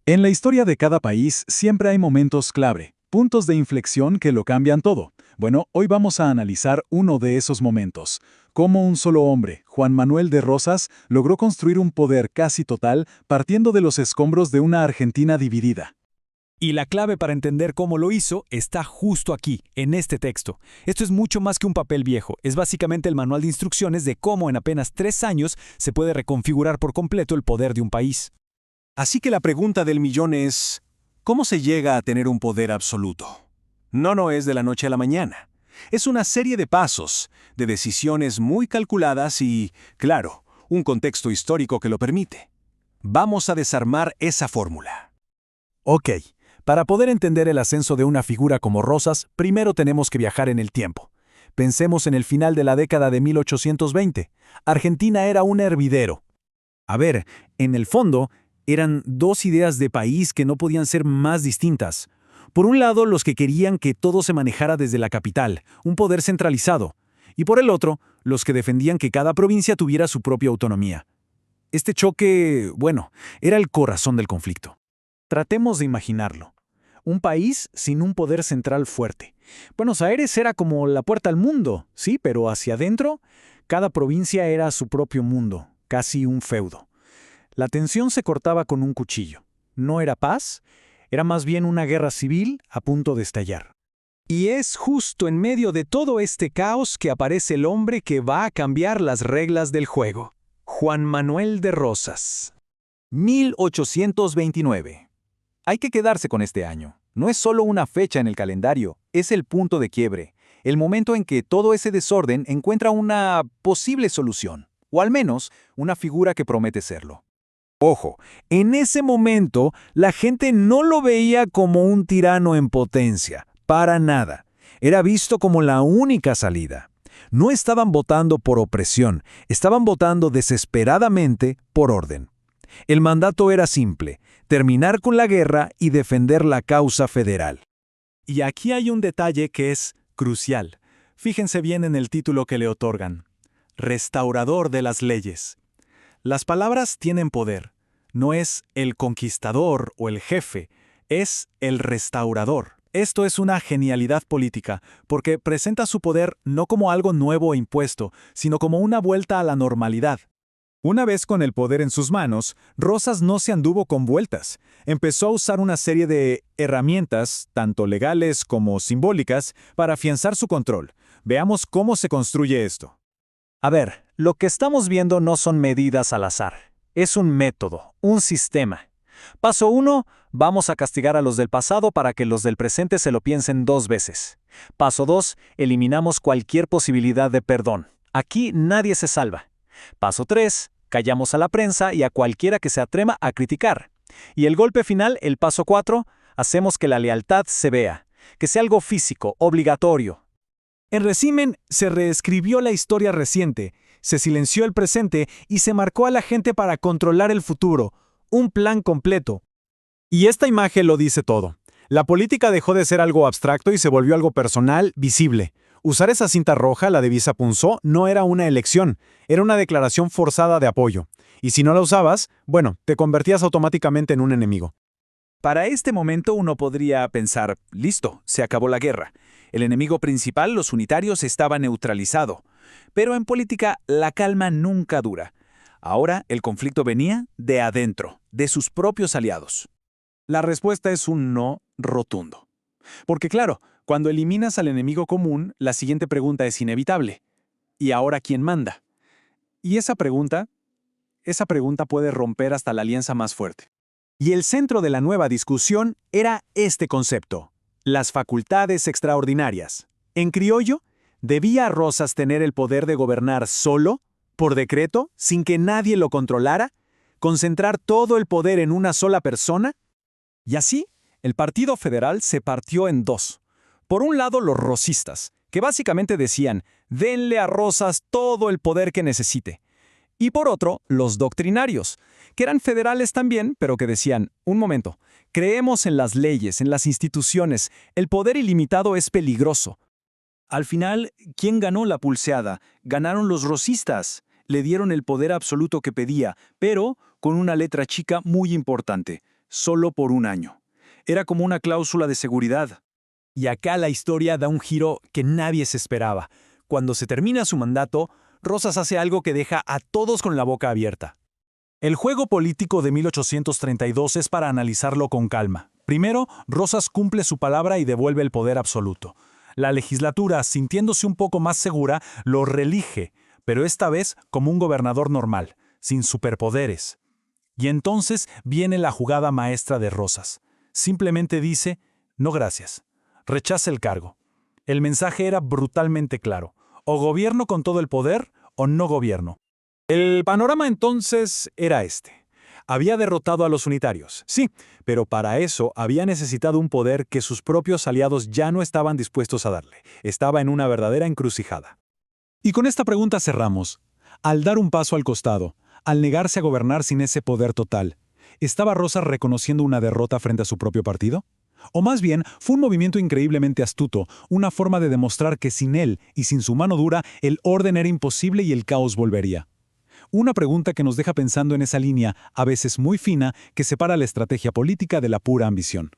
En la historia de cada país siempre hay momentos clave, puntos de inflexión que lo cambian todo. Bueno, hoy vamos a analizar uno de esos momentos. Cómo un solo hombre, Juan Manuel de Rosas, logró construir un poder casi total partiendo de los escombros de una Argentina dividida. Y la clave para entender cómo lo hizo está justo aquí, en este texto. Esto es mucho más que un papel viejo, es básicamente el manual de instrucciones de cómo en apenas 3 años se puede reconfigurar por completo el poder de un país. Así que la pregunta del millón es, ¿cómo se llega a tener un poder absoluto? No es de la noche a la mañana. Es una serie de pasos, de decisiones muy calculadas y, claro, un contexto histórico que lo permite. Vamos a desarmar esa fórmula. Ok, para poder entender el ascenso de una figura como Rosas, primero tenemos que viajar en el tiempo. Pensemos en el final de la década de 1820. Argentina era un hervidero. A ver, en el fondo, eran dos ideas de país que no podían ser más distintas. Por un lado, los que querían que todo se manejara desde la capital, un poder centralizado, y por el otro, los que defendían que cada provincia tuviera su propia autonomía. Este choque, bueno, era el corazón del conflicto. Tratemos de imaginarlo. Un país sin un poder central fuerte. Buenos Aires era como la puerta al mundo, sí, pero hacia adentro, cada provincia era su propio mundo, casi un feudo. La tensión se cortaba con un cuchillo. No era paz, era más bien una guerra civil a punto de estallar. Y es justo en medio de todo este caos que aparece el hombre que va a cambiar las reglas del juego. Juan Manuel de Rosas. 1829. Hay que quedarse con este año. No es solo una fecha en el calendario, es el punto de quiebre, el momento en que todo ese desorden encuentra una posible solución, o al menos una figura que promete serlo. Ojo, en ese momento la gente no lo veía como un tirano en potencia, para nada. Era visto como la única salida. No estaban votando por opresión, estaban votando desesperadamente por orden. El mandato era simple: terminar con la guerra y defender la causa federal. Y aquí hay un detalle que es crucial. Fíjense bien en el título que le otorgan. Restaurador de las leyes. Las palabras tienen poder. No es el conquistador o el jefe, es el restaurador. Esto es una genialidad política, porque presenta su poder no como algo nuevo e impuesto, sino como una vuelta a la normalidad. Una vez con el poder en sus manos, Rosas no se anduvo con vueltas. Empezó a usar una serie de herramientas, tanto legales como simbólicas, para afianzar su control. Veamos cómo se construye esto. A ver, lo que estamos viendo no son medidas al azar. Es un método, un sistema. Paso 1, vamos a castigar a los del pasado para que los del presente se lo piensen 2 veces. Paso 2, eliminamos cualquier posibilidad de perdón. Aquí nadie se salva. Paso 3, callamos a la prensa y a cualquiera que se atreva a criticar. Y el golpe final, el paso 4, hacemos que la lealtad se vea, que sea algo físico, obligatorio. En resumen, se reescribió la historia reciente, se silenció el presente y se marcó a la gente para controlar el futuro. Un plan completo. Y esta imagen lo dice todo. La política dejó de ser algo abstracto y se volvió algo personal, visible. Usar esa cinta roja, la divisa Punzó, no era una elección, era una declaración forzada de apoyo. Y si no la usabas, bueno, te convertías automáticamente en un enemigo. Para este momento uno podría pensar, listo, se acabó la guerra. El enemigo principal, los unitarios, estaba neutralizado. Pero en política, la calma nunca dura. Ahora el conflicto venía de adentro, de sus propios aliados. La respuesta es un no rotundo. Porque claro, cuando eliminas al enemigo común, la siguiente pregunta es inevitable. ¿Y ahora quién manda? Y esa pregunta puede romper hasta la alianza más fuerte. Y el centro de la nueva discusión era este concepto: las facultades extraordinarias. En criollo, ¿debía Rosas tener el poder de gobernar solo, por decreto, sin que nadie lo controlara? ¿Concentrar todo el poder en una sola persona? Y así, el Partido Federal se partió en dos. Por un lado, los rosistas, que básicamente decían, denle a Rosas todo el poder que necesite. Y por otro, los doctrinarios, que eran federales también, pero que decían, un momento, creemos en las leyes, en las instituciones, el poder ilimitado es peligroso. Al final, ¿quién ganó la pulseada? Ganaron los rosistas. Le dieron el poder absoluto que pedía, pero con una letra chica muy importante: solo por un año. Era como una cláusula de seguridad. Y acá la historia da un giro que nadie se esperaba. Cuando se termina su mandato, Rosas hace algo que deja a todos con la boca abierta. El juego político de 1832 es para analizarlo con calma. Primero, Rosas cumple su palabra y devuelve el poder absoluto. La legislatura, sintiéndose un poco más segura, lo reelige, pero esta vez como un gobernador normal, sin superpoderes. Y entonces viene la jugada maestra de Rosas. Simplemente dice, no gracias. Rechaza el cargo. El mensaje era brutalmente claro. O gobierno con todo el poder, o no gobierno. El panorama entonces era este. Había derrotado a los unitarios, sí, pero para eso había necesitado un poder que sus propios aliados ya no estaban dispuestos a darle. Estaba en una verdadera encrucijada. Y con esta pregunta cerramos. Al dar un paso al costado, al negarse a gobernar sin ese poder total, ¿estaba Rosas reconociendo una derrota frente a su propio partido? O más bien, fue un movimiento increíblemente astuto, una forma de demostrar que sin él y sin su mano dura, el orden era imposible y el caos volvería. Una pregunta que nos deja pensando en esa línea, a veces muy fina, que separa la estrategia política de la pura ambición.